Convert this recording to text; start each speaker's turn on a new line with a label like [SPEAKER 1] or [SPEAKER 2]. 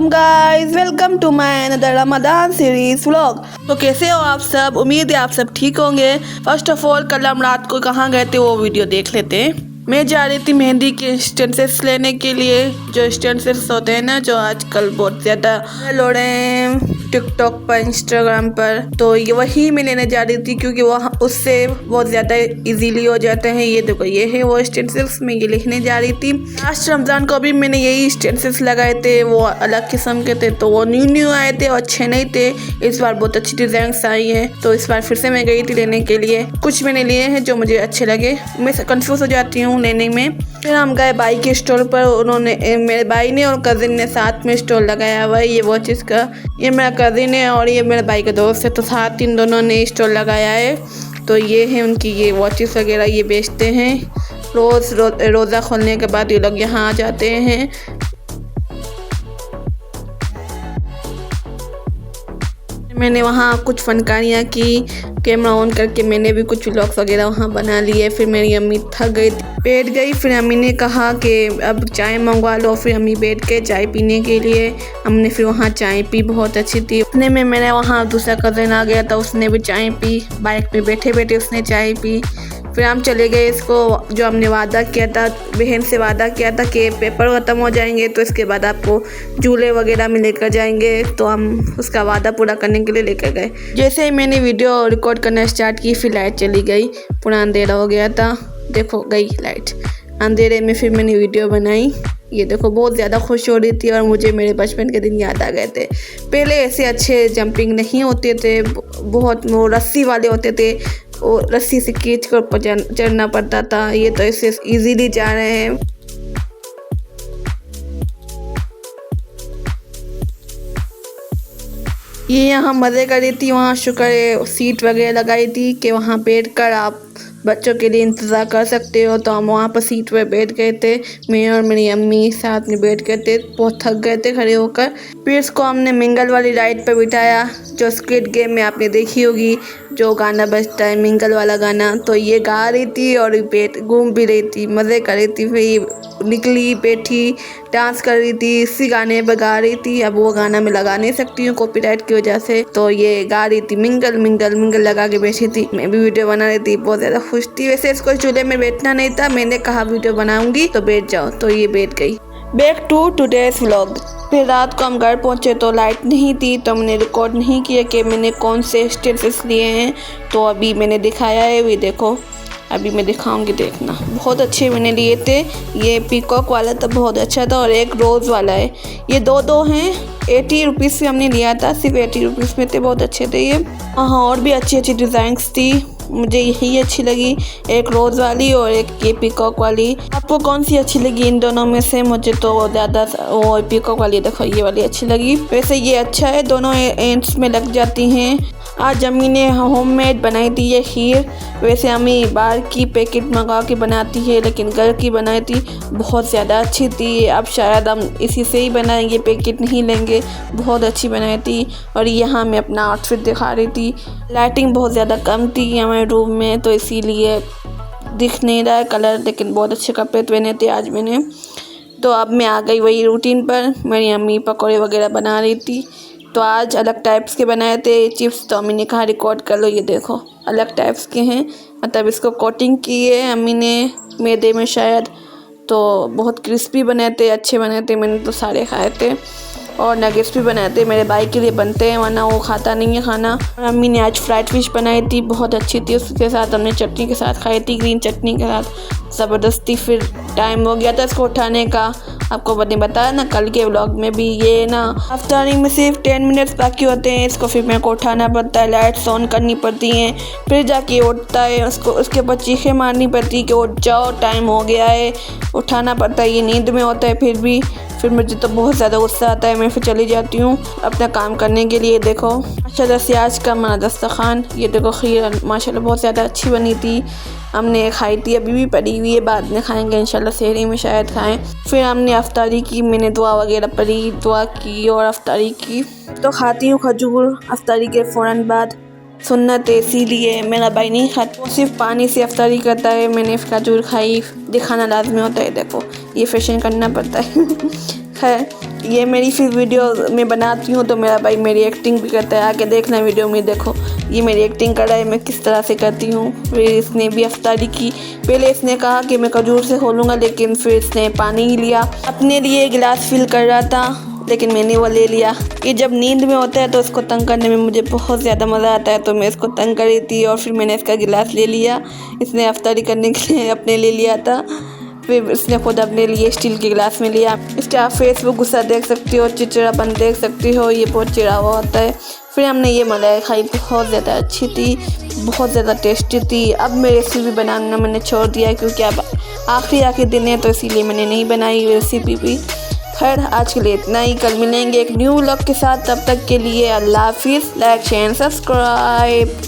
[SPEAKER 1] Guys, welcome to my another Ramzan series vlog. तो कैसे हो आप सब? उम्मीद है आप सब ठीक होंगे। फर्स्ट ऑफ ऑल, कल हम रात को कहाँ गए थे वो वीडियो देख लेते हैं। मैं जा रही थी मेहंदी के स्टेंसेस लेने के लिए। जो स्टेंसेस होते हैं ना, जो आजकल बहुत ज़्यादा वायरल हो रहे हैं टिकटॉक पर, इंस्टाग्राम पर, तो ये वही मैं लेने जा रही थी क्योंकि वो उससे बहुत ज़्यादा इजीली हो जाते हैं। ये देखो, ये है वो स्टेंसेस, मैं ये लिखने जा रही थी। लास्ट रमज़ान को भी मैंने यही स्टेंसेस लगाए थे, वो अलग किस्म के थे, तो वो न्यू आए थे और अच्छे नहीं थे। इस बार बहुत अच्छी डिज़ाइंस आई हैं, तो इस बार फिर से मैं गई थी लेने के लिए। कुछ मैंने लिए हैं जो मुझे अच्छे लगे, मैं कंफ्यूज हो जाती हूँ लेने में। फिर हम गए बाई के स्टोर पर। उन्होंने, मेरे भाई ने और कज़िन ने साथ में स्टोर लगाया हुआ है ये वॉचेस का। ये मेरा कज़िन है और ये मेरे भाई का दोस्त है, तो साथ इन दोनों ने स्टोर लगाया है। तो ये है उनकी ये वॉचेस वगैरह, ये बेचते हैं। रोज़ा खोलने के बाद ये लोग यहाँ आ जाते हैं। मैंने वहाँ कुछ फनकारियाँ की, कैमरा ऑन करके मैंने भी कुछ व्लॉग्स वगैरह वहाँ बना लिए। फिर मेरी अम्मी थक गई, बैठ गई। फिर अम्मी ने कहा कि अब चाय मंगवा लो। फिर अम्मी बैठ के चाय पीने के लिए। हमने फिर वहाँ चाय पी, बहुत अच्छी थी। उतने में मेरे वहाँ दूसरा कज़न आ गया था, उसने भी चाय पी। बाइक पे बैठे बैठे उसने चाय पी। फिर हम चले गए। इसको जो हमने वादा किया था, बहन से वादा किया था कि पेपर ख़त्म हो जाएंगे तो इसके बाद आपको झूले वगैरह में लेकर जाएंगे, तो हम उसका वादा पूरा करने के लिए लेकर गए। जैसे ही मैंने वीडियो रिकॉर्ड करना स्टार्ट की, फिर लाइट चली गई। पूरा अंधेरा हो गया था, देखो गई लाइट। अंधेरे में फिर मैंने वीडियो बनाई। ये देखो, बहुत ज़्यादा खुश हो रही थी और मुझे मेरे बचपन के दिन याद आ गए थे। पहले ऐसे अच्छे जंपिंग नहीं होते थे, बहुत वो रस्सी वाले होते थे, वो रस्सी से खींच कर चढ़ना पड़ता था। ये तो ऐसे इजीली जा रहे हैं। ये यहाँ मज़े कर रही थी। वहाँ शुक्र है सीट वगैरह लगाई थी कि वहाँ बैठकर आप बच्चों के लिए इंतज़ार कर सकते हो। तो हम वहाँ पर सीट पर बैठ गए थे, मैं और मेरी अम्मी साथ में बैठ गए थे। बहुत थक गए थे खड़े होकर। फिर इसको हमने मिंगल वाली राइड पर बिठाया, जो स्क्विड गेम में आपने देखी होगी, जो गाना बजता है मिंगल वाला गाना। तो ये गा रही थी और बैठ घूम भी रही थी, मज़े कर रही थी। फिर निकली, बैठी, डांस कर रही थी, इसी गाने पर गा रही थी। अब वो गाना मैं लगा नहीं सकती हूँ कॉपीराइट की वजह से, तो ये गा रही थी मिंगल मिंगल मिंगल लगा के बैठी थी। मैं भी वीडियो बना रही थी, बहुत ज़्यादा खुश थी। वैसे इसको चूल्हे में बैठना नहीं था, मैंने कहा वीडियो बनाऊंगी तो बैठ जाओ, तो ये बैठ गई। Back to today's vlog. फिर रात को हम घर पहुँचे तो लाइट नहीं थी, तो हमने रिकॉर्ड नहीं किया कि मैंने कौन से स्टेटस लिए हैं। तो अभी मैंने दिखाया है, ये देखो, अभी मैं दिखाऊंगी, देखना। बहुत अच्छे मैंने लिए थे। ये पीकॉक वाला तो बहुत अच्छा था और एक रोज़ वाला है। ये दो हैं, 80 रुपीज़ से हमने लिया था, सिर्फ 80 रुपीज़ में थे, बहुत अच्छे थे ये। हाँ, और भी अच्छी अच्छी डिज़ाइंस थी, मुझे यही अच्छी लगी, एक रोज़ वाली और एक ये पीकॉक वाली। आपको कौन सी अच्छी लगी इन दोनों में से? मुझे तो ज़्यादा वो पीकॉक वाली, देखो ये वाली अच्छी लगी। वैसे ये अच्छा है, दोनों एंड्स में लग जाती हैं। आज अम्मी ने होममेड बनाई थी ये खीर। वैसे अम्मी बाहर की पैकेट मंगा के बनाती है, लेकिन घर की बनाई थी, बहुत ज़्यादा अच्छी थी। अब शायद हम इसी से ही बनाएंगे, पैकेट नहीं लेंगे, बहुत अच्छी बनाई थी। और यहाँ मैं अपना आउटफिट दिखा रही थी। लाइटिंग बहुत ज़्यादा कम थी हमारे रूम में, तो इसीलिए दिख नहीं रहा है कलर, लेकिन बहुत अच्छे कपड़े पहने थे आज मैंने। तो अब मैं आ गई वही रूटीन पर। मेरी अम्मी पकौड़े वगैरह बना रही थी, तो आज अलग टाइप्स के बनाए थे चिप्स। तो अम्मी ने कहा रिकॉर्ड कर लो, ये देखो अलग टाइप्स के हैं, मतलब इसको कोटिंग की है अम्मी ने मैदे में शायद। तो बहुत क्रिस्पी बने थे, अच्छे बने थे, मैंने तो सारे खाए थे। और नगेट्स भी बनाए थे, मेरे भाई के लिए बनते हैं, वरना वो खाता नहीं है खाना। और अम्मी ने आज फ्राइड फिश बनाई थी, बहुत अच्छी थी। उसके साथ हमने चटनी के साथ खाई थी, ग्रीन चटनी के साथ, ज़बरदस्ती। फिर टाइम हो गया था इसको उठाने का, आपको मैंने बताया ना कल के व्लॉग में भी। ये ना आफ्टरनून में सिर्फ 10 मिनट्स बाकी होते हैं, इसको फिर मेरे को उठाना पड़ता है, लाइट्स ऑन करनी पड़ती हैं, फिर जाके उठता है। उसके ऊपर चीखें मारनी पड़ती है कि उठ जाओ, टाइम हो गया है, उठाना पड़ता है। ये नींद में होता है फिर मुझे तो बहुत ज़्यादा गुस्सा आता है। मैं फिर चली जाती हूँ अपना काम करने के लिए। देखो माशाल्लाह से आज का हमारा दस्तरखान, ये देखो खीर माशाल्लाह बहुत ज़्यादा अच्छी बनी थी। हमने खाई थी, अभी भी पड़ी हुई है, बाद में खाएंगे इंशाल्लाह, सहरी में शायद खाएं। फिर हमने अफ्तारी की, मैंने दुआ वगैरह पढ़ी, दुआ की और अफ्तारी की। तो खाती हूँ खजूर अफ्तारी के फ़ौरन बाद, सुन्नत है, इसीलिए मेरा भाई नहीं खाता, वो सिर्फ पानी से अफ्तारी करता है। मैंने खजूर खाई, दिखाना लाजमी होता है। देखो ये फैशन करना पड़ता है खैर ये मेरी फिर वीडियो में बनाती हूँ तो मेरा भाई मेरी एक्टिंग भी करता है, आके देखना वीडियो में। देखो ये मेरी एक्टिंग कर रहा है, मैं किस तरह से करती हूँ। फिर इसने भी अफ्तारी की। पहले इसने कहा कि मैं खजूर से खोलूँगा, लेकिन फिर इसने पानी ही लिया। अपने लिए गिलास फिल कर रहा था, लेकिन मैंने वो ले लिया। ये जब नींद में होता है तो इसको तंग करने में मुझे बहुत ज़्यादा मज़ा आता है, तो मैं इसको तंग कर रही थी और फिर मैंने इसका गिलास ले लिया। इसने अफ्तारी करने के लिए अपने ले लिया था, फिर इसने खुद अपने लिए स्टील के गिलास में लिया। इसका फेस वो गुस्सा देख सकती हो, चिड़चिड़ापन देख सकती हो, ये बहुत चिड़ा हुआ होता है। फिर हमने ये मलाई खाई, बहुत ज़्यादा अच्छी थी, बहुत ज़्यादा टेस्टी थी। अब मैं रेसिपी बनाना मैंने छोड़ दिया, क्योंकि अब आखिरी दिन है, तो इसीलिए मैंने नहीं बनाई रेसिपी भी। खैर आज के लिए इतना ही, कल मिलेंगे एक न्यू व्लॉग के साथ। तब तक के लिए अल्लाह हाफिज़। Like share subscribe.